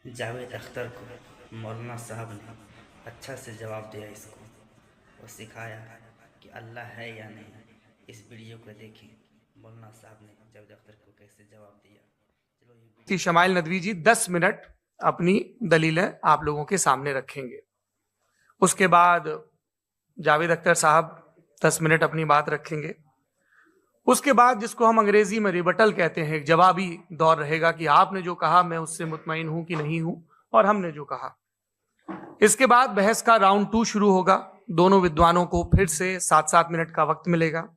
जावेद अख्तर को मौलाना साहब ने अच्छा से जवाब दिया इसको और सिखाया कि अल्लाह है या नहीं। इस वीडियो को देखें, मौलाना साहब ने जावेद अख्तर को कैसे जवाब दिया। चलो ये शमाइल नदवी जी 10 मिनट अपनी दलीलें आप लोगों के सामने रखेंगे। उसके बाद जावेद अख्तर साहब 10 मिनट अपनी बात रखेंगे। उसके बाद जिसको हम अंग्रेजी में रिबटल कहते हैं, एक जवाबी दौर रहेगा कि आपने जो कहा मैं उससे मुतमईन हूं कि नहीं हूं, और हमने जो कहा। इसके बाद बहस का राउंड 2 शुरू होगा। दोनों विद्वानों को फिर से 7-7 मिनट का वक्त मिलेगा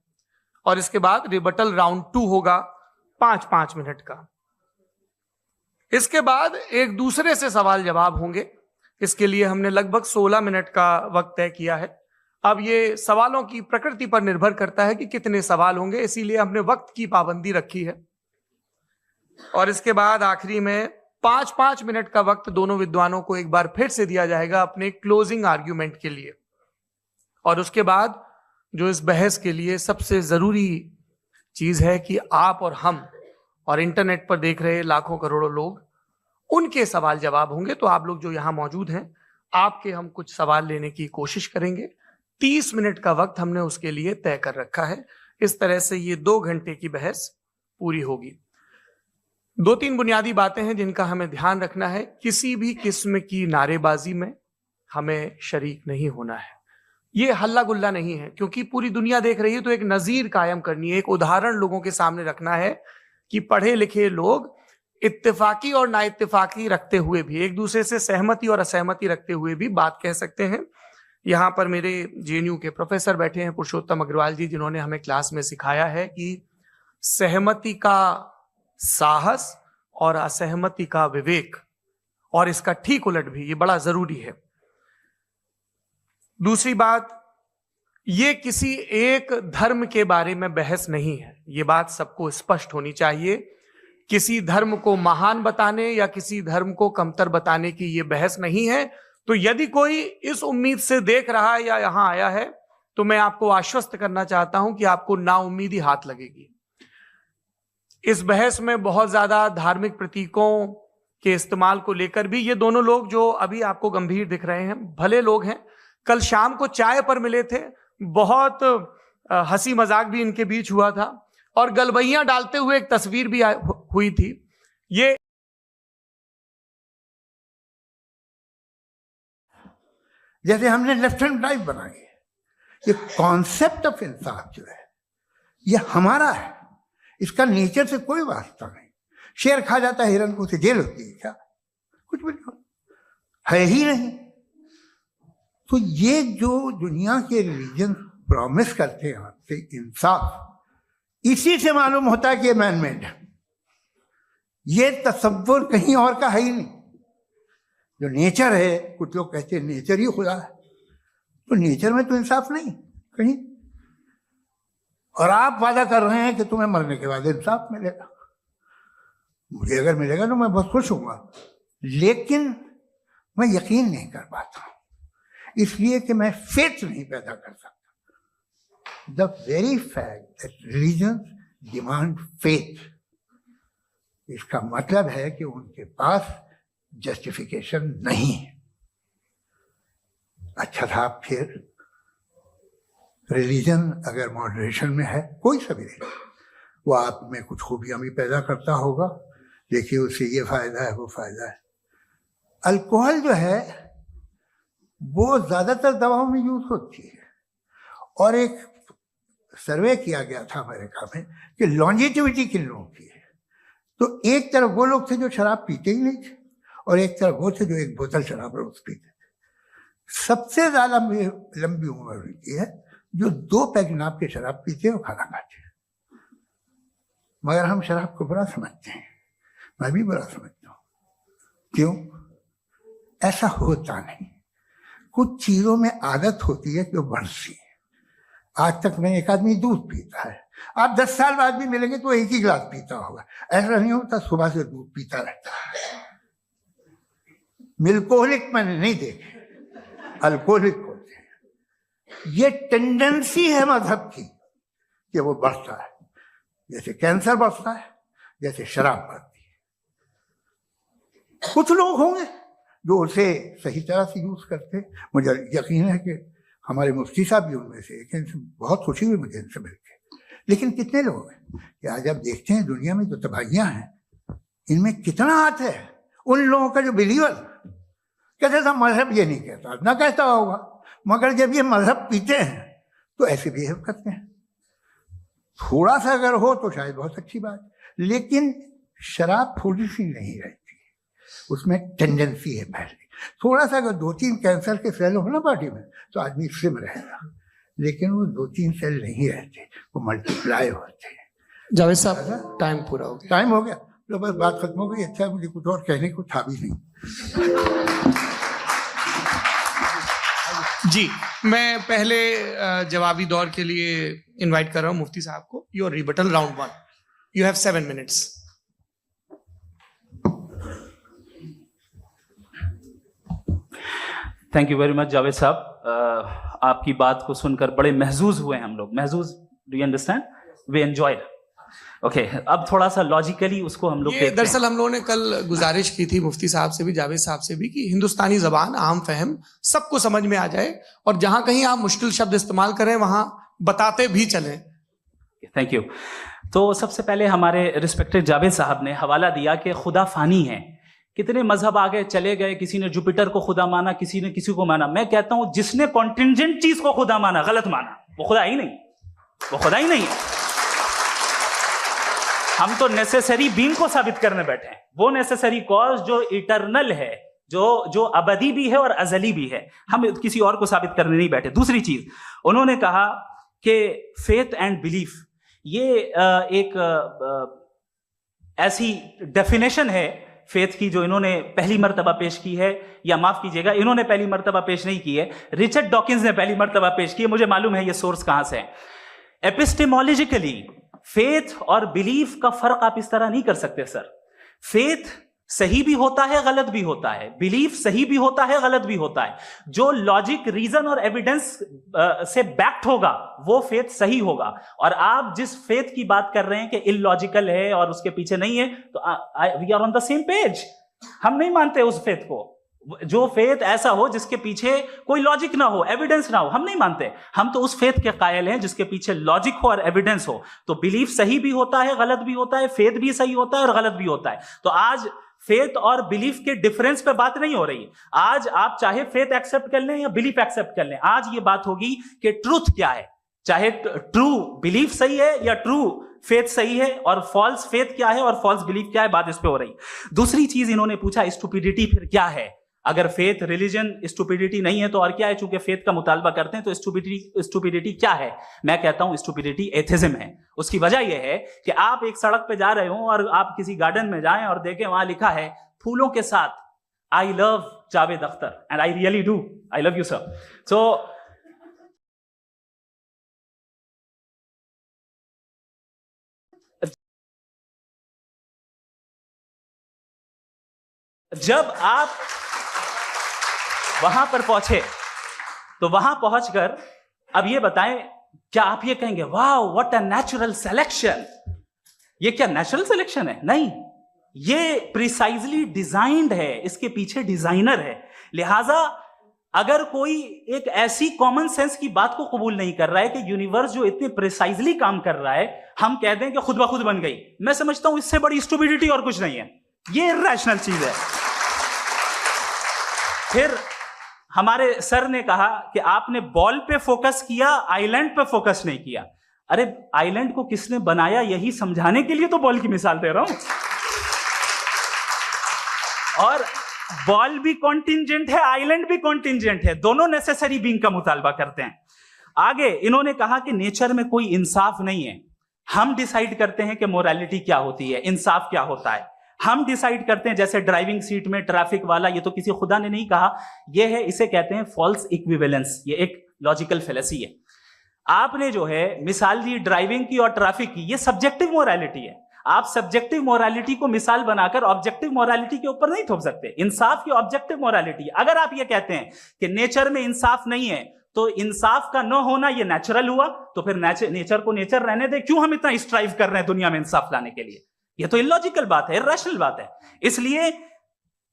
और इसके बाद रिबटल राउंड 2 होगा 5-5 मिनट का। इसके बाद एक दूसरे से सवाल जवाब होंगे। इसके लिए हमने लगभग 16 मिनट का वक्त तय किया है। अब ये सवालों की प्रकृति पर निर्भर करता है कि कितने सवाल होंगे, इसीलिए हमने वक्त की पाबंदी रखी है। और इसके बाद आखिरी में 5-5 मिनट का वक्त दोनों विद्वानों को एक बार फिर से दिया जाएगा अपने क्लोजिंग आर्ग्यूमेंट के लिए। और उसके बाद जो इस बहस के लिए सबसे जरूरी चीज है कि आप और हम और इंटरनेट पर देख रहे लाखों करोड़ों लोग, उनके सवाल जवाब होंगे। तो आप लोग जो यहां मौजूद हैं, आपके हम कुछ सवाल लेने की कोशिश करेंगे। 30 मिनट का वक्त हमने उसके लिए तय कर रखा है। इस तरह से ये 2 घंटे की बहस पूरी होगी। 2-3 बुनियादी बातें हैं जिनका हमें ध्यान रखना है। किसी भी किस्म की नारेबाजी में हमें शरीक नहीं होना है। ये हल्ला गुल्ला नहीं है, क्योंकि पूरी दुनिया देख रही है, तो एक नजीर कायम करनी है, एक उदाहरण लोगों के सामने रखना है कि पढ़े लिखे लोग इत्तेफाकी और ना इत्तेफाकी रखते हुए भी, एक दूसरे से सहमति और असहमति रखते हुए भी बात कह सकते हैं। यहां पर मेरे जेएनयू के प्रोफेसर बैठे हैं, पुरुषोत्तम अग्रवाल जी, जिन्होंने हमें क्लास में सिखाया है कि सहमति का साहस और असहमति का विवेक, और इसका ठीक उलट भी, ये बड़ा जरूरी है। दूसरी बात, ये किसी एक धर्म के बारे में बहस नहीं है, ये बात सबको स्पष्ट होनी चाहिए। किसी धर्म को महान बताने या किसी धर्म को कमतर बताने की ये बहस नहीं है। तो यदि कोई इस उम्मीद से देख रहा है या यहां आया है, तो मैं आपको आश्वस्त करना चाहता हूं कि आपको नाउम्मीदी हाथ लगेगी। इस बहस में बहुत ज्यादा धार्मिक प्रतीकों के इस्तेमाल को लेकर भी ये दोनों लोग जो अभी आपको गंभीर दिख रहे हैं, भले लोग हैं। कल शाम को चाय पर मिले थे, बहुत हंसी मजाक भी इनके बीच हुआ था और गलबैयां डालते हुए एक तस्वीर भी हुई थी। ये जैसे हमने लेफ्ट हैंड ड्राइव बनाई है, ये कॉन्सेप्ट ऑफ इंसाफ जो है ये हमारा है, इसका नेचर से कोई वास्ता नहीं। शेर खा जाता है हिरन को, उसे जेल होती है क्या? कुछ भी नहीं, है ही नहीं। तो ये जो दुनिया के रिलीजन प्रॉमिस करते हैं आपसे इंसाफ, इसी से मालूम होता है कि ये मैन मेड है। ये तसव्वुर कहीं और का है ही नहीं। जो नेचर है, कुछ लोग कहते हैं नेचर ही खुदा है, तो नेचर में तो इंसाफ नहीं कहीं। और आप वादा कर रहे हैं कि तुम्हें मरने के बाद इंसाफ मिलेगा। मुझे अगर मिलेगा तो मैं बहुत खुश होऊंगा, लेकिन मैं यकीन नहीं कर पाता, इसलिए कि मैं फेथ नहीं पैदा कर सकता। The very fact that religions demand faith, इसका मतलब है कि उनके पास जस्टिफिकेशन नहीं है। अच्छा था, फिर रिलीजन अगर मॉडरेशन में है, कोई सा भी नहीं, वो आप में कुछ खूबियां भी पैदा करता होगा। देखिए उससे ये फायदा है, वो फायदा है। अल्कोहल जो है वो ज्यादातर दवाओं में यूज होती है, और एक सर्वे किया गया था अमेरिका में कि लॉन्जेटिविटी किन लोगों की है। तो एक तरफ वो लोग थे जो शराब पीते ही नहीं थे, और एक तरफ वो थे जो एक बोतल शराब रोज पीते थे। सबसे ज्यादा लंबी उम्र उनकी है जो 2 पैक नाप के शराब पीते हैं और खाना खाते हैं। मगर हम शराब को बुरा समझते हैं, मैं भी बुरा समझता हूँ। क्यों? ऐसा होता नहीं। कुछ चीजों में आदत होती है जो बढ़ती है। आज तक में एक आदमी दूध पीता है, आप 10 साल बाद भी मिलेंगे तो एक ही गिलास पीता होगा। ऐसा नहीं होता, सुबह से दूध पीता रहता है। मिल्कोहलिक मैंने नहीं देखे, अल्कोहलिक होते हैं। ये टेंडेंसी है मजहब की कि वो बढ़ता है, जैसे कैंसर बढ़ता है, जैसे शराब बढ़ती है। कुछ लोग होंगे जो उसे सही तरह से यूज करते। मुझे यकीन है कि हमारे मुफ्ती साहब भी उनमें से एक, इनसे बहुत खुशी हुई मुझे इनसे मिलकर। लेकिन कितने लोग हैं कि आज आप देखते हैं दुनिया में जो तबाहियां हैं, इनमें कितना हाथ है उन लोगों का जो बिलीवर कहते था मजहब ये नहीं कहता, ना कहता होगा, मगर जब ये मजहब पीते हैं तो ऐसे बिहेव करते हैं। थोड़ा सा अगर हो तो शायद बहुत अच्छी बात, लेकिन शराब थोड़ी सी नहीं रहती, उसमें टेंडेंसी है पहले। थोड़ा सा अगर 2-3 कैंसर के सेल हो ना बॉडी में तो आदमी स्लिम रहेगा, लेकिन वो 2-3 सेल नहीं रहते, वो मल्टीप्लाई होते हैं। जावेद साहब टाइम पूरा हो गया। टाइम हो गया तो बस बात खत्म हो गई। अच्छा, मुझे कुछ और कहने को था भी नहीं। जी, मैं पहले जवाबी दौर के लिए इनवाइट कर रहा हूं मुफ्ती साहब को। Your rebuttal round 1, you have 7 minutes। Thank you very much Javed साहब, आपकी बात को सुनकर बड़े महजूज हुए हम लोग। महजूज, do you understand? We enjoyed. Okay, अब थोड़ा सा लॉजिकली उसको हम लोग दरअसल हम लोगों ने कल गुजारिश की थी मुफ्ती साहब से भी, जावेद साहब से भी, कि हिंदुस्तानी जबान आम फहम सबको समझ में आ जाए और जहां कहीं आप मुश्किल शब्द इस्तेमाल करें वहां बताते भी चलें। Thank you. तो सबसे पहले हमारे रिस्पेक्टेड जावेद साहब ने हवाला दिया कि खुदा फानी है, कितने मजहब आगे चले गए, किसी ने जुपिटर को खुदा माना, किसी ने किसी को माना। मैं कहता हूं जिसने कॉन्टिंजेंट चीज को खुदा माना, गलत माना, वो खुदा ही नहीं, वो खुदा ही नहीं है। हम तो नेसेसरी बीइंग को साबित करने बैठे हैं, वो नेसेसरी कॉज जो इटरनल है, जो अबदी भी है और अजली भी है। हम किसी और को साबित करने नहीं बैठे। दूसरी चीज उन्होंने कहा कि फेथ एंड बिलीफ, ये एक ऐसी डेफिनेशन है फेथ की जो इन्होंने पहली मर्तबा पेश की है, या माफ कीजिएगा इन्होंने पहली मर्तबा पेश नहीं की है, रिचर्ड डॉकिंस ने पहली मर्तबा पेश की है। मुझे मालूम है ये सोर्स कहां से है। एपिस्टेमोलॉजिकली फेथ और बिलीफ का फर्क आप इस तरह नहीं कर सकते सर। फेथ सही भी होता है, गलत भी होता है, बिलीफ सही भी होता है, गलत भी होता है। जो लॉजिक, रीजन और एविडेंस से बैक्ड होगा वो फेथ सही होगा। और आप जिस फेथ की बात कर रहे हैं कि इलॉजिकल है और उसके पीछे नहीं है, तो we are on the same page. हम नहीं मानते उस फेथ को, जो फेथ ऐसा हो जिसके पीछे कोई लॉजिक ना हो, एविडेंस ना हो, हम नहीं मानते। हम तो उस फेथ के कायल हैं जिसके पीछे लॉजिक हो और एविडेंस हो। तो बिलीफ सही भी होता है, गलत भी होता है, फेथ भी सही होता है और गलत भी होता है। तो आज फेथ और बिलीफ के डिफरेंस पे बात नहीं हो रही। आज आप चाहे फेथ एक्सेप्ट कर लें या बिलीफ एक्सेप्ट कर लें, आज ये बात होगी कि ट्रूथ क्या है, चाहे ट्रू बिलीफ सही है या ट्रू फेथ सही है, और फॉल्स फेथ क्या है और फॉल्स बिलीफ क्या है, बात इस पे हो रही। दूसरी चीज इन्होंने पूछा स्टुपिडिटी फिर क्या है। अगर फेथ रिलीजन स्टुपिडिटी नहीं है तो और क्या है? चूंकि फेथ का मुतालबा करते हैं तो स्टुपिडिटी क्या है? मैं कहता हूं स्टुपिडिटी एथिज्म है। उसकी वजह यह है कि आप एक सड़क पे जा रहे हो और आप किसी गार्डन में जाएं और देखें वहां लिखा है फूलों के साथ, I love Javed Akhtar, and I really do, I love you sir. So जब आप वहां पर पहुंचे तो वहां पहुंचकर अब ये बताएं, क्या आप ये कहेंगे wow what a natural selection? ये क्या नेचुरल सिलेक्शन है? नहीं, ये प्रिसाइजली डिजाइंड है, इसके पीछे डिजाइनर है। लिहाजा अगर कोई एक ऐसी कॉमन सेंस की बात को कबूल नहीं कर रहा है कि यूनिवर्स जो इतने प्रिसाइजली काम कर रहा है, हम कह दें कि खुद ब खुद बन गई, मैं समझता हूं इससे बड़ी स्टुपिडिटी और कुछ नहीं है। ये इरैशनल चीज है। फिर हमारे सर ने कहा कि आपने बॉल पे फोकस किया, आइलैंड पे फोकस नहीं किया। अरे आइलैंड को किसने बनाया यही समझाने के लिए तो बॉल की मिसाल दे रहा हूं। और बॉल भी कॉन्टिंजेंट है, आइलैंड भी कॉन्टिंजेंट है, दोनों नेसेसरी बीइंग का मुतालबा करते हैं। आगे इन्होंने कहा कि नेचर में कोई इंसाफ नहीं है, हम डिसाइड करते हैं कि मोरालिटी क्या होती है, इंसाफ क्या होता है, हम डिसाइड करते हैं। जैसे ड्राइविंग सीट में ट्रैफिक वाला, ये तो किसी खुदा ने नहीं कहा, ये है, इसे कहते हैं फॉल्स इक्विवेलेंस। ये एक लॉजिकल फेलेसी है। आपने जो है मिसाल दी ड्राइविंग की और ट्रैफिक की, ये सब्जेक्टिव मोरालिटी है। आप सब्जेक्टिव मोरालिटी को मिसाल बनाकर ऑब्जेक्टिव मोरालिटी के ऊपर नहीं थोप सकते। इंसाफ की ऑब्जेक्टिव मोरालिटी है। अगर आप ये कहते हैं कि नेचर में इंसाफ नहीं है तो इंसाफ का न होना ये नेचुरल हुआ, तो फिर नेचर को नेचर रहने दे, क्यों हम इतना स्ट्राइव कर रहे हैं दुनिया में इंसाफ लाने के लिए? ये तो इलॉजिकल बात है, इरैशनल बात है। इसलिए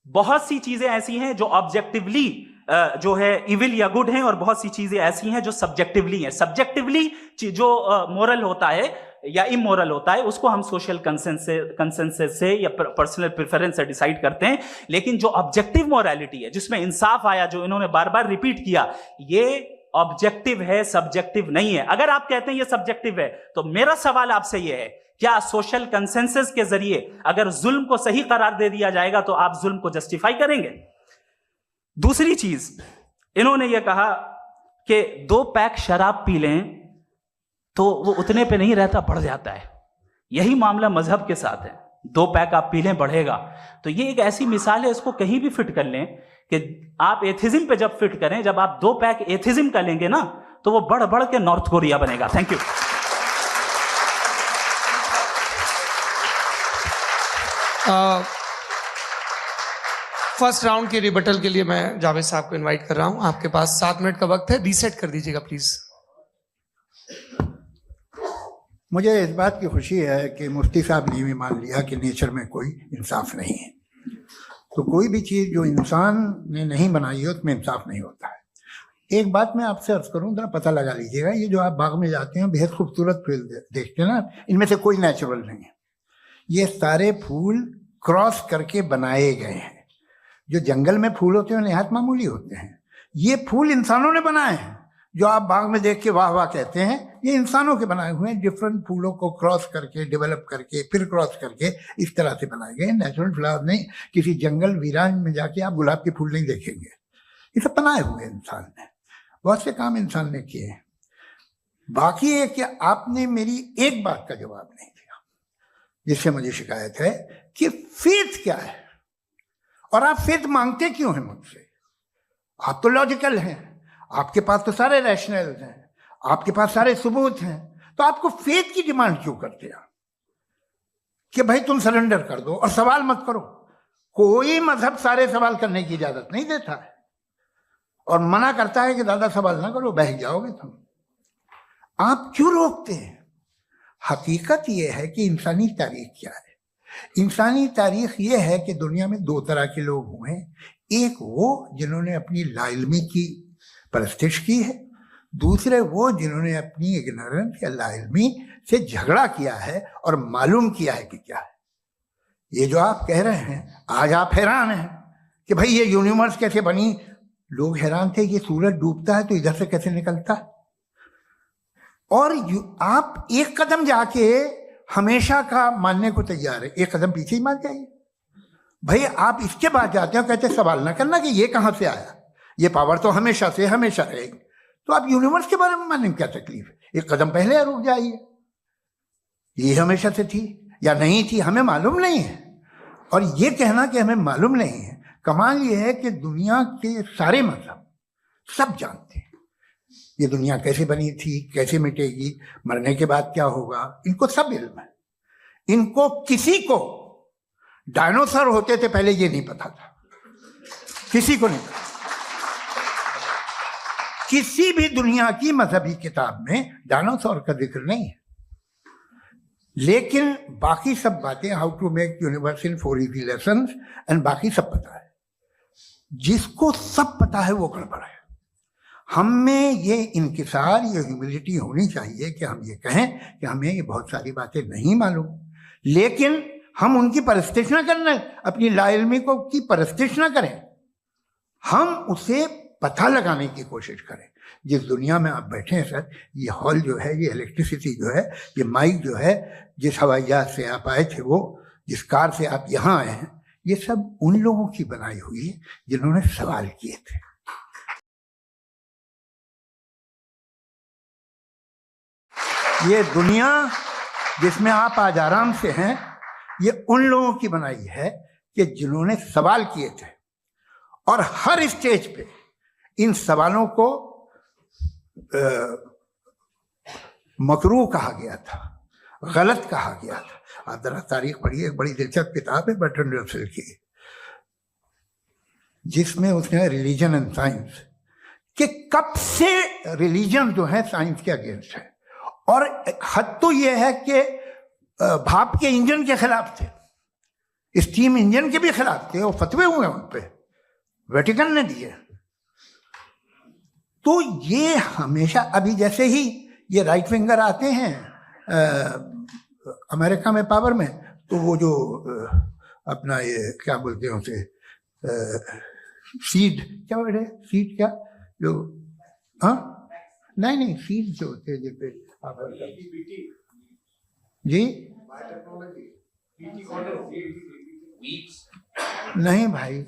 बहुत सी चीजें ऐसी हैं जो ऑब्जेक्टिवली जो है इविल या गुड हैं, और बहुत सी चीजें ऐसी हैं जो सब्जेक्टिवली हैं। सब्जेक्टिवली जो मोरल होता है या इमोरल होता है उसको हम सोशल कंसेंसस से या पर्सनल प्रेफरेंस से डिसाइड करते हैं, लेकिन जो ऑब्जेक्टिव मोरालिटी है जिसमें इंसाफ आया, जो इन्होंने बार बार रिपीट किया, ये ऑब्जेक्टिव है, सब्जेक्टिव नहीं है। अगर आप कहते हैं ये सब्जेक्टिव है तो मेरा सवाल आपसे ये है, क्या सोशल कंसेंसस के जरिए अगर जुल्म को सही करार दे दिया जाएगा तो आप जुल्म को जस्टिफाई करेंगे? दूसरी चीज इन्होंने ये कहा कि 2 पैक शराब पी लें तो वो उतने पे नहीं रहता, बढ़ जाता है। यही मामला मजहब के साथ है, 2 पैक आप पी लें बढ़ेगा। तो ये एक ऐसी मिसाल है, इसको कहीं भी फिट कर लें कि आप एथिज्म पे जब फिट करें, जब आप 2 पैक एथिज्म का लेंगे ना तो वो बढ़ बढ़ के नॉर्थ कोरिया बनेगा। Thank you. फर्स्ट राउंड के रिबटल के लिए मैं जावेद साहब को इनवाइट कर रहा हूं। आपके पास 7 मिनट का वक्त है, रीसेट कर दीजिएगा प्लीज। मुझे इस बात की खुशी है कि मुफ्ती साहब ने भी मान लिया कि नेचर में कोई इंसाफ नहीं है। तो कोई भी चीज़ जो इंसान ने नहीं बनाई है उसमें इंसाफ नहीं होता है। एक बात मैं आपसे अर्ज करूं, जरा पता लगा लीजिएगा, ये जो आप बाग में जाते हैं बेहद खूबसूरत फूल देखते हैं ना, इनमें से कोई नेचुरल नहीं है। ये सारे फूल क्रॉस करके बनाए गए हैं। जो जंगल में फूल होते हैं निहायत मामूली होते हैं, ये फूल इंसानों ने बनाए हैं। जो आप बाग में देख के वाह वाह कहते हैं, ये इंसानों के बनाए हुए हैं। डिफरेंट फूलों को क्रॉस करके, डेवलप करके, फिर क्रॉस करके इस तरह से बनाए गए। नेचुरल फ्लावर नहीं। किसी जंगल वीरान में जाके आप गुलाब के फूल नहीं देखेंगे। ये सब बनाए हुए इंसान ने, बहुत से काम इंसान ने किए हैं। बाकी है कि आपने मेरी एक बात का जवाब नहीं दिया, जिससे मुझे शिकायत है कि फेथ क्या है और आप फेथ मांगते क्यों हैं मुझसे? आप तो लॉजिकल हैं, आपके पास तो सारे रैशनल हैं, आपके पास सारे सबूत हैं, तो आपको फेथ की डिमांड क्यों करते हैं कि भाई तुम सरेंडर कर दो और सवाल मत करो? कोई मजहब सारे सवाल करने की इजाजत नहीं देता है और मना करता है कि दादा सवाल ना करो, बह जाओगे तुम। आप क्यों रोकते हैं? हकीकत यह है कि इंसानी तारीख क्या है। इंसानी तारीख ये है कि दुनिया में 2 तरह के लोग हुए हैं। एक वो जिन्होंने अपनी लाइल्मी की परस्तिश की है, दूसरे वो जिन्होंने अपनी इग्नोरेंस या लाइल्मी से झगड़ा किया है और मालूम किया है कि क्या है। ये जो आप कह रहे हैं, आज आप हैरान हैं कि भाई ये यूनिवर्स कैसे बनी। लोग हैरान थे कि सूरज डूबता है तो इधर से कैसे निकलता है। और आप एक कदम जाके हमेशा का मानने को तैयार है, एक कदम पीछे ही मान जाइए। भाई आप इसके बाद जाते हो, कहते सवाल ना करना कि ये कहां से आया, ये पावर तो हमेशा से हमेशा रहेगी। तो आप यूनिवर्स के बारे में मानने में क्या तकलीफ है? एक कदम पहले रुक जाइए। ये हमेशा से थी या नहीं थी हमें मालूम नहीं है। और ये कहना कि हमें मालूम नहीं है, कमाल ये है कि दुनिया के सारे मजहब सब जानते हैं ये दुनिया कैसे बनी थी, कैसे मिटेगी, मरने के बाद क्या होगा, इनको सब इल्म है। इनको किसी को डायनासोर होते थे पहले ये नहीं पता था, किसी को नहीं पता। किसी भी दुनिया की मजहबी किताब में डायनासोर का जिक्र नहीं है। लेकिन बाकी सब बातें, how to make universe in 4 easy lessons and बाकी सब पता है। जिसको सब पता है वो गड़बड़ है। हम में ये इंकिसार, ये ह्यूमिलिटी होनी चाहिए कि हम ये कहें कि हमें ये बहुत सारी बातें नहीं मालूम, लेकिन हम उनकी परस्तिश ना करना, अपनी लाइल्मी को की परस्तिश ना करें, हम उसे पता लगाने की कोशिश करें। जिस दुनिया में आप बैठे हैं सर, ये हॉल जो है, ये इलेक्ट्रिसिटी जो है, ये माइक जो है, जिस हवाई जहाज से आप आए थे, वो जिस कार से आप यहाँ आए हैं, ये सब उन लोगों की बनाई हुई है जिन्होंने सवाल किए थे। ये दुनिया जिसमें आप आज आराम से हैं, ये उन लोगों की बनाई है कि जिन्होंने सवाल किए थे। और हर स्टेज पे इन सवालों को मकरूह कहा गया था, गलत कहा गया था। आप जरा तारीख पढ़िए, एक बड़ी दिलचस्प किताब है बर्ट्रैंड रसेल की, जिसमें उसने रिलीजन एंड साइंस कि कब से रिलीजन जो है साइंस के अगेंस्ट है। और हद तो यह है कि भाप के इंजन के खिलाफ थे। स्टीम इंजन के भी खिलाफ थे, वो फतवे हुए उन पे, वेटिकन ने दिए। तो ये हमेशा, अभी जैसे ही ये राइट विंगर आते हैं अमेरिका में पावर में, तो वो जो अपना ये क्या बोलते हैं उसे, सीड क्या बोलते हैं, सीड क्या जो, हाँ नहीं सीड जो होते हैं जैसे जी नहीं भाई,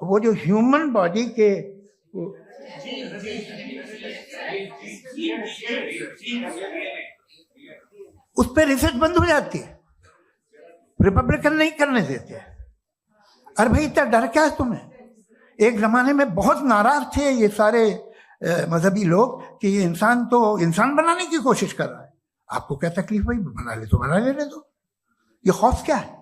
वो जो ह्यूमन बॉडी के उस पर रिसर्च बंद हो जाती है, रिपब्लिकन नहीं करने देते। अरे भाई इतना डर क्या है तुम्हें? एक जमाने में बहुत नाराज थे ये सारे मजहबी लोग कि ये इंसान तो इंसान बनाने की कोशिश कर रहा है, आपको क्या तकलीफ भाई, बना ले तो बना लेने दो, ये खौफ क्या है?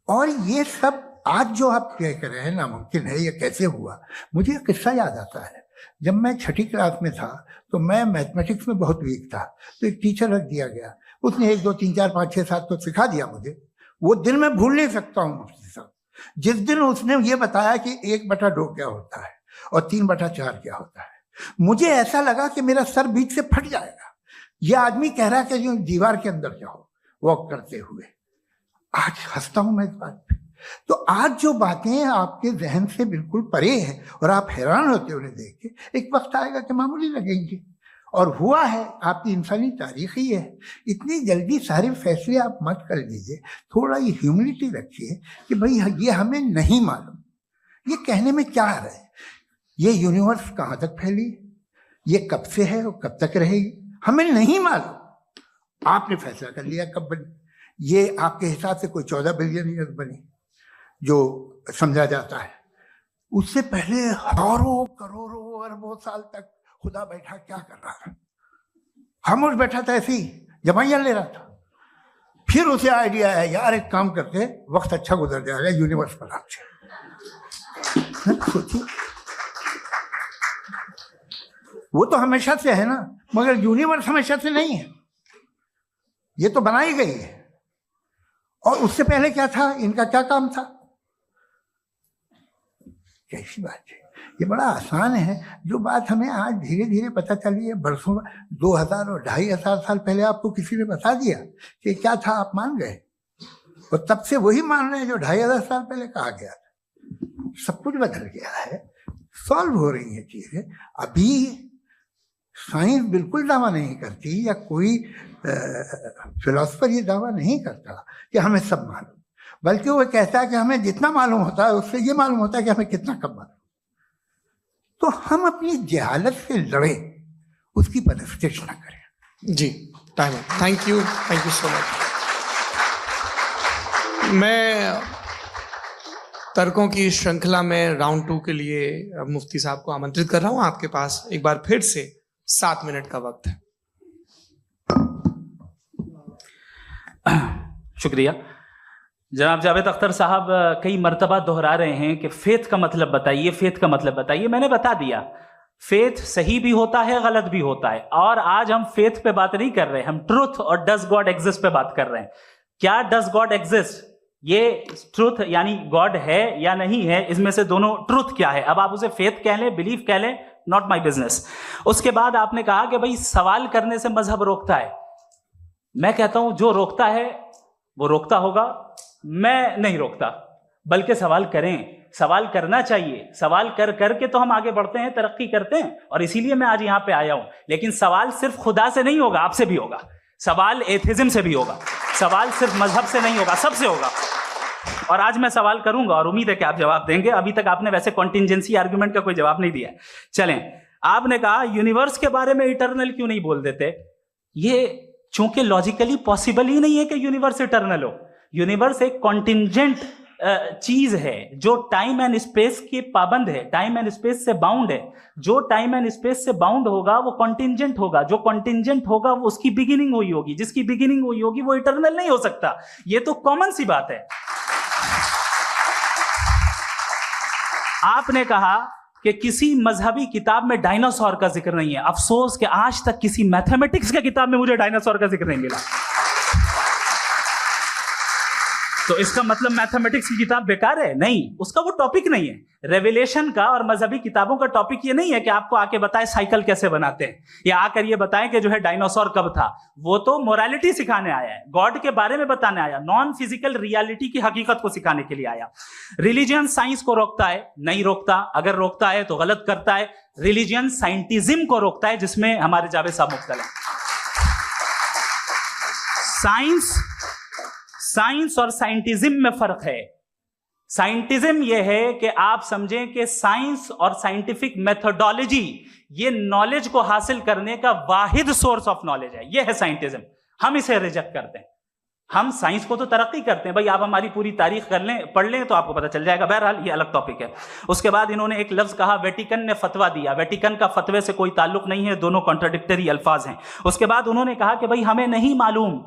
और ये सब आज जो आप कह कर रहे हैं नामुमकिन है, ये कैसे हुआ? मुझे एक किस्सा याद आता है। जब मैं 6ठी क्लास में था तो मैं मैथमेटिक्स में बहुत वीक था, तो एक टीचर रख दिया गया, उसने 1 2 3 4 5 6 7 तो सिखा दिया मुझे। वो दिन मैं भूल नहीं सकता हूँ मुफ्ती साहब, जिस दिन उसने ये बताया कि 1/2 क्या होता है और 3/4 क्या होता है, मुझे ऐसा लगा कि मेरा सर बीच से फट जाएगा। ये आदमी कह रहा है कि जो दीवार के अंदर जाओ वॉक करते हुए। आज हंसता हूं मैं इस बात पे। तो आज जो बातें आपके जहन से बिल्कुल परे हैं और आप हैरान होते उन्हें देख के, एक वक्त आएगा कि मामूली लगेंगे। और हुआ है, आपकी इंसानी तारीख ही है। इतनी जल्दी सारे फैसले आप मत कर लीजिए, थोड़ा ये ह्यूमिलिटी रखिए कि भाई ये हमें नहीं मालूम। ये कहने में क्या है, ये यूनिवर्स कहाँ तक फैली, ये कब से है और कब तक रहेगी, हमें नहीं मालूम। आपने फैसला कर लिया कब बनी, ये आपके हिसाब से कोई 14 बिलियन ईयर बनी जो समझा जाता है। उससे पहले हजारों करोड़ों अरबों साल तक खुदा बैठा क्या कर रहा था? खामोश बैठा था, ऐसी जमाइयां ले रहा था। फिर उसे आइडिया है, यार एक काम करते, वक्त अच्छा गुजर जाएगा, यूनिवर्स पर सोचिए, वो तो हमेशा से है ना, मगर यूनिवर्स हमेशा से नहीं है, ये तो बनाई गई है। और उससे पहले क्या था, इनका क्या काम था? कैसी बात है, ये बड़ा आसान है। जो बात हमें आज धीरे धीरे पता चली है, बरसों 2000 और 2500 साल पहले आपको किसी ने बता दिया कि क्या था, आप मान गए, और तब से वही मान रहे हैं जो 2500 साल पहले कहा गया था। सब कुछ बदल गया है, सॉल्व हो रही है चीजें। अभी साइंस बिल्कुल दावा नहीं करती, या कोई फिलोसफर ये दावा नहीं करता कि हमें सब मालूम, बल्कि वो कहता है कि हमें जितना मालूम होता है उससे ये मालूम होता है कि हमें कितना कम मालूम। तो हम अपनी जहालत से लड़े, उसकी परस्तिश ना करें। जी, time, thank you so much. मैं तर्कों की श्रृंखला में राउंड 2 के लिए मुफ्ती साहब को आमंत्रित कर रहा हूं। आपके पास एक बार फिर से 7 मिनट का वक्त है। शुक्रिया। जनाब जावेद अख्तर साहब कई मर्तबा दोहरा रहे हैं कि फेथ का मतलब बताइए, फेथ का मतलब बताइए। मैंने बता दिया, फेथ सही भी होता है, गलत भी होता है। और आज हम फेथ पे बात नहीं कर रहे, हम ट्रुथ और डज गॉड एग्जिस्ट पे बात कर रहे हैं। क्या डज गॉड एग्जिस्ट, ये ट्रुथ यानी गॉड है या नहीं है, इसमें से दोनों ट्रुथ क्या है। अब आप उसे फेथ कह लें, बिलीफ कह लें, नॉट माई बिजनेस। उसके बाद आपने कहा कि भाई सवाल करने से मजहब रोकता है। मैं कहता हूं जो रोकता है वो रोकता होगा, मैं नहीं रोकता, बल्कि सवाल करें, सवाल करना चाहिए। सवाल कर करके तो हम आगे बढ़ते हैं, तरक्की करते हैं, और इसीलिए मैं आज यहां पे आया हूं। लेकिन सवाल सिर्फ खुदा से नहीं होगा, आपसे भी होगा। सवाल एथिज्म से भी होगा, सवाल सिर्फ मजहब से नहीं होगा, सबसे होगा। और आज मैं सवाल करूंगा और उम्मीद है कि आप जवाब देंगे। अभी तक आपने वैसे कॉन्टिंजेंसी आर्गुमेंट का कोई जवाब नहीं दिया। चलें, आपने कहा यूनिवर्स के बारे में इटर्नल क्यों नहीं बोल देते। ये चूंकि लॉजिकली पॉसिबल ही नहीं है कि यूनिवर्स इटर्नल हो। यूनिवर्स एक कॉन्टिंजेंट चीज है जो टाइम एंड स्पेस के पाबंद है, टाइम एंड स्पेस से बाउंड है। जो टाइम एंड स्पेस से बाउंड होगा वो कॉन्टिंजेंट होगा, जो कॉन्टिंजेंट होगा वो उसकी बिगिनिंग हुई होगी, जिसकी बिगिनिंग हुई होगी वो इटर्नल नहीं हो सकता। ये तो कॉमन सी बात है। आपने कहा कि किसी मजहबी किताब में डायनासोर का जिक्र नहीं है। अफसोस कि आज तक किसी मैथमेटिक्स की किताब में मुझे डायनासोर का जिक्र नहीं मिला। तो इसका मतलब मैथमेटिक्स की किताब बेकार है? नहीं, उसका वो टॉपिक नहीं है। रेवलेशन का और मजहबी किताबों का टॉपिक ये नहीं है कि आपको आके बताए साइकिल कैसे बनाते हैं, या आकर ये बताएं कि जो है डायनासोर कब था। वो तो मोरालिटी सिखाने आया है, गॉड के बारे में बताने आया, नॉन फिजिकल रियलिटी की हकीकत को सिखाने के लिए आया। रिलीजियन साइंस को रोकता है? नहीं रोकता। अगर रोकता है तो गलत करता है। रिलीजियन साइंटिज्म को रोकता है, जिसमें हमारे जावेद साहब मुब्तला हैं। साइंस और साइंटिज्म में फर्क है। साइंटिज्म यह है कि आप समझें कि साइंस और साइंटिफिक मेथोडोलॉजी ये नॉलेज को हासिल करने का वाहिद सोर्स ऑफ नॉलेज है। यह है साइंटिज्म। हम इसे रिजेक्ट करते हैं। हम साइंस को तो तरक्की करते हैं, भाई आप हमारी पूरी तारीख कर लें, पढ़ लें तो आपको पता चल जाएगा। बहरहाल ये अलग टॉपिक है। उसके बाद इन्होंने एक लफ्ज कहा, वेटिकन ने फतवा दिया। वेटिकन का फतवे से कोई ताल्लुक नहीं है, दोनों कॉन्ट्राडिक्टरी अल्फाज हैं। उसके बाद उन्होंने कहा कि भाई हमें नहीं मालूम।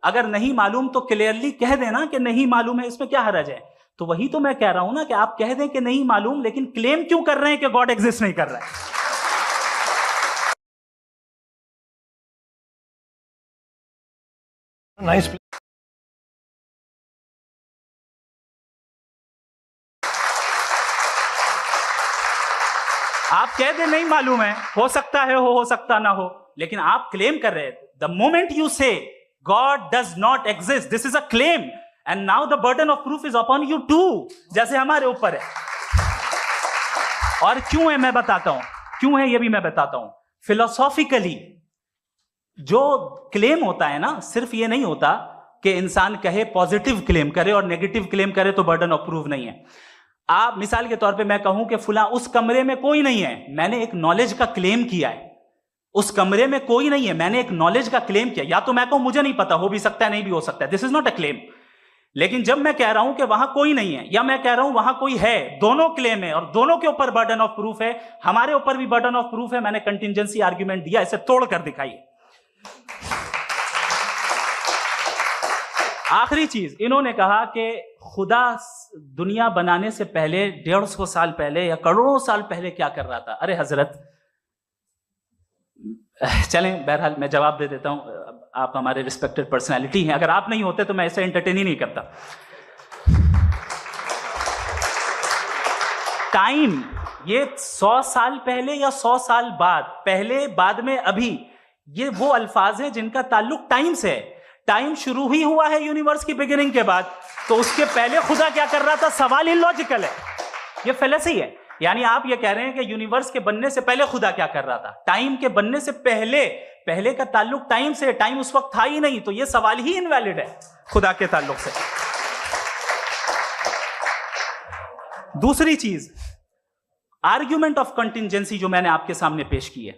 अगर नहीं मालूम तो क्लियरली कह देना कि नहीं मालूम है, इसमें क्या हरज है? तो वही तो मैं कह रहा हूं ना कि आप कह दें कि नहीं मालूम, लेकिन क्लेम क्यों कर रहे हैं कि गॉड एग्जिस्ट नहीं कर रहा है? नाइस। आप कह दें नहीं मालूम है, हो सकता है हो सकता ना हो, लेकिन आप क्लेम कर रहे हैं। The moment you say God does not exist, this is a claim, and now the burden of proof is upon you too, जैसे हमारे ऊपर है। और क्यों है मैं बताता हूं, क्यों है ये भी मैं बताता हूं। फिलोसॉफिकली जो क्लेम होता है ना, सिर्फ ये नहीं होता कि इंसान कहे पॉजिटिव क्लेम करे और नेगेटिव क्लेम करे तो बर्डन ऑफ प्रूफ नहीं है। आप मिसाल के तौर पे मैं कहूं कि फुला उस कमरे में कोई नहीं है, मैंने एक नॉलेज का क्लेम किया है। उस कमरे में कोई नहीं है, मैंने एक नॉलेज का क्लेम किया। या तो मैं कहूं मुझे नहीं पता, हो भी सकता है नहीं भी हो सकता है, this is not a claim. लेकिन जब मैं कह रहा हूं कि वहां कोई नहीं है, या मैं कह रहा हूं वहां कोई है, दोनों क्लेम है और दोनों के ऊपर बर्डन ऑफ प्रूफ है। हमारे ऊपर भी बर्डन ऑफ प्रूफ है, मैंने कंटिजेंसी आर्ग्यूमेंट दिया, इसे तोड़कर दिखाइए। आखिरी चीज, इन्होंने कहा कि खुदा दुनिया बनाने से पहले 150 साल पहले या करोड़ों साल पहले क्या कर रहा था। अरे हजरत, चलें बहरहाल मैं जवाब दे देता हूं। आप हमारे रिस्पेक्टेड पर्सनैलिटी हैं, अगर आप नहीं होते तो मैं ऐसे एंटरटेन ही नहीं करता। टाइम, ये 100 साल पहले या 100 साल बाद, पहले बाद में अभी, ये वो अल्फाज हैं जिनका ताल्लुक टाइम से है। टाइम शुरू ही हुआ है यूनिवर्स की बिगिनिंग के बाद, तो उसके पहले खुदा क्या कर रहा था? सवाल इलॉजिकल है, ये फेलेसी है। यानी आप ये कह रहे हैं कि यूनिवर्स के बनने से पहले खुदा क्या कर रहा था? टाइम के बनने से पहले, पहले का ताल्लुक टाइम से, टाइम उस वक्त था ही नहीं, तो ये सवाल ही इनवैलिड है खुदा के ताल्लुक से। दूसरी चीज, आर्ग्यूमेंट ऑफ कंटिजेंसी जो मैंने आपके सामने पेश की है,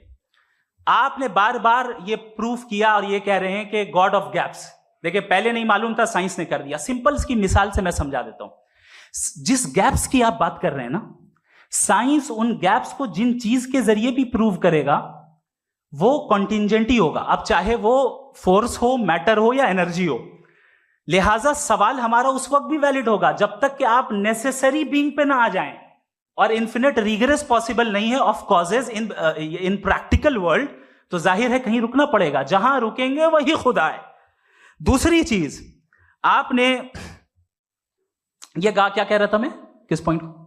आपने बार बार ये प्रूफ किया और ये कह रहे हैं कि गॉड ऑफ गैप्स। देखिए, पहले नहीं मालूम था, साइंस ने कर दिया। सिंपल्स की मिसाल से मैं समझा देता हूं। जिस गैप्स की आप बात कर रहे हैं ना, साइंस उन गैप्स को जिन चीज के जरिए भी प्रूव करेगा वो कॉन्टिजेंट ही होगा। अब चाहे वो फोर्स हो, मैटर हो या एनर्जी हो। लिहाजा सवाल हमारा उस वक्त भी वैलिड होगा जब तक कि आप नेसेसरी बीइंग पे ना आ जाएं। और इन्फिनिट रिग्रेस पॉसिबल नहीं है of causes in practical world, तो जाहिर है कहीं रुकना पड़ेगा, जहां रुकेंगे वही खुदा है। दूसरी चीज, आपने ये कहा, क्या कह रहा था मैं, किस पॉइंट को?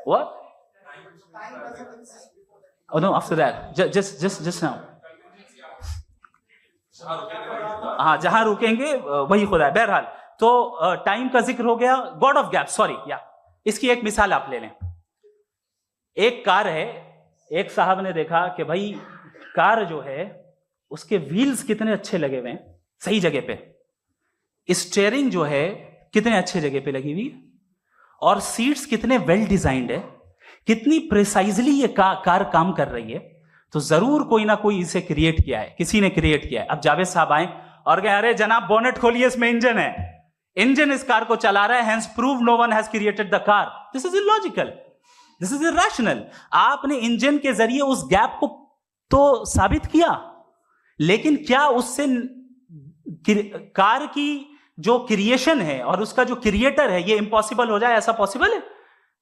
What? Oh no, after that, just now. हाँ, जहां रुकेंगे वही खुदा है। बहरहाल, तो टाइम का जिक्र हो गया, गॉड ऑफ गैप, सॉरी, या इसकी एक मिसाल आप ले लें। एक कार है, एक साहब ने देखा कि भाई कार जो है उसके व्हील्स कितने अच्छे लगे हुए हैं, सही जगह पे। स्टीयरिंग जो है कितने अच्छे जगह पे लगी हुई, और सीट्स कितने वेल डिजाइंड है, कितनी प्रिसाइजली ये कार काम कर रही है। तो जरूर कोई ना कोई इसे क्रिएट किया है, किसी ने क्रिएट किया है। अब जावेद साहब आए और कहे, अरे जनाब बोनेट खोलिए, इसमें इंजन है, इंजन इस कार को चला रहा है, hence prove no one has created the car. This is illogical, this is irrational. आपने इंजन के जरिए उस गैप को तो साबित किया, लेकिन क्या उससे कार की जो क्रिएशन है और उसका जो क्रिएटर है ये इम्पॉसिबल हो जाए? ऐसा पॉसिबल है?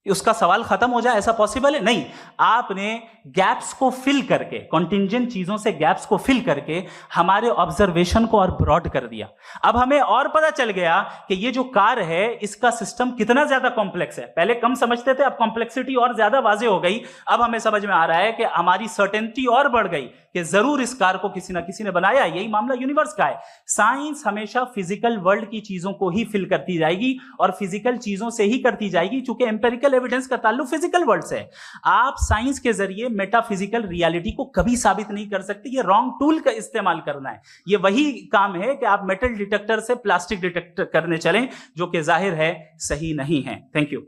उसका सवाल खत्म हो जाए, ऐसा पॉसिबल है? नहीं। आपने गैप्स को फिल करके, कॉन्टिंजेंट चीजों से गैप्स को फिल करके हमारे ऑब्जर्वेशन को और ब्रॉड कर दिया। अब हमें और पता चल गया कि ये जो कार है इसका सिस्टम कितना ज्यादा कॉम्प्लेक्स है। पहले कम समझते थे, अब कॉम्प्लेक्सिटी और ज्यादा वाजे हो गई। अब हमें समझ में आ रहा है कि हमारी सर्टेनिटी और बढ़ गई कि जरूर इस कार को किसी ना किसी ने बनाया। यही मामला यूनिवर्स का है। साइंस हमेशा फिजिकल वर्ल्ड की चीजों को ही फिल करती जाएगी और फिजिकल चीजों से ही करती जाएगी, क्योंकि एम्पिरिकल एविडेंस का ताल्लुक फिजिकल वर्ल्ड से है। आप साइंस के जरिए मेटाफिजिकल रियलिटी को कभी साबित नहीं कर सकते। ये रॉन्ग टूल का इस्तेमाल करना है। ये वही काम है कि आप मेटल डिटेक्टर से प्लास्टिक डिटेक्टर करने चलें, जो कि जाहिर है सही नहीं है। Thank you.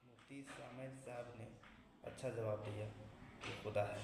मुफ्ती सामिर साहब ने अच्छा जवाब दिया कि खुदा है।